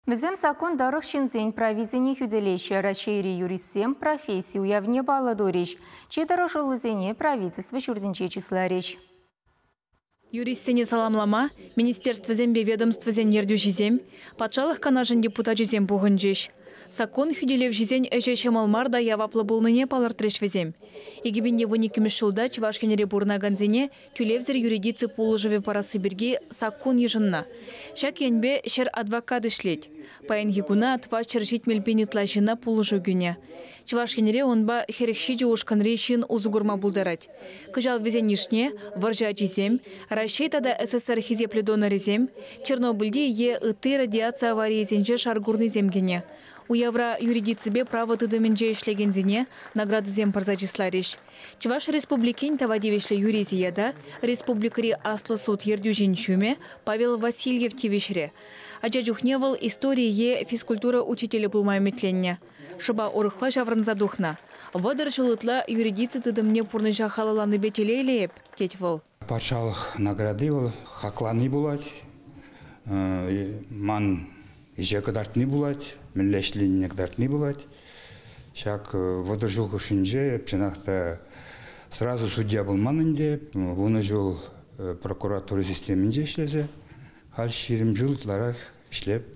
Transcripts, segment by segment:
Біздем сакон дарық шинзен провизини хүделеші рашейри юристсем профессию явне баладореш. Четаро жылызене правительство шурденче числареш. Юристсене саламлама, министерство зембе ведомство зен ердю жизем, патшалық канажын депутат жизем бұғын жеш. Сакон хүделев жизен әже шамалмарда яваплы болныне палыртреш везем. Егебенде 12 жылда Чувашкенере бурнаганзене тюлевзер юридицы полужыве парасы берге сакон ежынна. Шак енбе шер адвокат ишлет. Паян егуна атва чержит мельпени тлажына полужу гюне. Чувашкенере онба херекши жуушкан решин узугурма булдарать. Кыжал везен нишне, варжа жизем, расчетада СССР хизепле донорезем, Чернобыльде е ыты радиация аварии зенже шаргурный земгене. У Евро юридицебе право тыдыменже ишлегензене награды зем парзачислариш. Чуваш республикин тавадевишле юризияда республикари аслы суд ердюжин чуме Павел Васильев тивишре. Аджаджухневал истории физкультура учителя булмайметленне. Шыба орыхла жаврынзадухна. Вадар жылытла юридицы тыдымне пурныжа халаланы бетелейлеп, тетвыл. Патшалық награды ол хақланы болады. Ман жекі дартны болады. Милләшленне дартны болады. Шак вадар жыл күшінже, пшынақта сразу судья болманынде, оны жыл прокуратура системінде ішлезе, хал 20 жылдыларақ ішлеп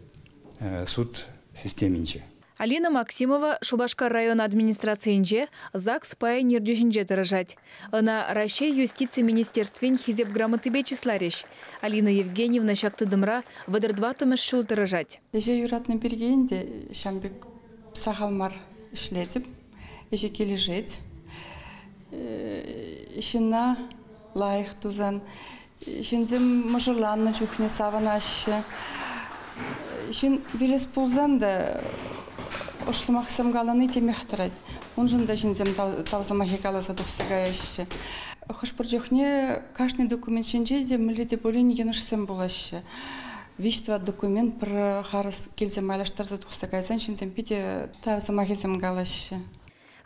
суд системінде. Алина Максимова Шубашкар район администрациинже ЗАГС паян ердюжинже дырыжать. Она Россия юстиции министерствен хизеп грамоты бечислариш. Алина Евгеньевна шактыдымра вадыр 2 тымыш шул дырыжать. Эже юратны бергенде шамбек сахалмар ишлетип, эже кележет. Ишина лайық тузан, ишинзем мажырланны чухне саванашы. Ишин билес пулзам да Ошсымақсам галаны темехтырать. Он жында жинзем тавзамахи галаса дұқсыгаяшы. Хош бір жоқне каждый документ шенжеде мүледе болен енішсем болашы. Виштва документ бір харыс келзем айлаштарза дұқсыгаясан шензем пиде тавзамахисем галашы.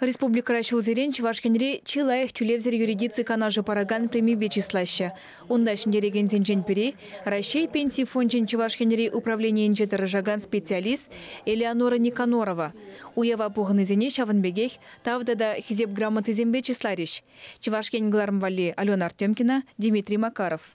Республика Рашил Зерен Чувашкенре чилаях тюлевзер юридицы канажы параган преми бечислаща. Онда шендереген зенжен пери, Рашей пенсии фонжен Чувашкенре управление инжетарыжаган специалист Элеонора Никанорова. Уява пуғыны зене шавынбегех тавдада хизеп грамоты зембе числариш. Чувашкен Глармвали Алена Артемкина, Дмитрий Макаров.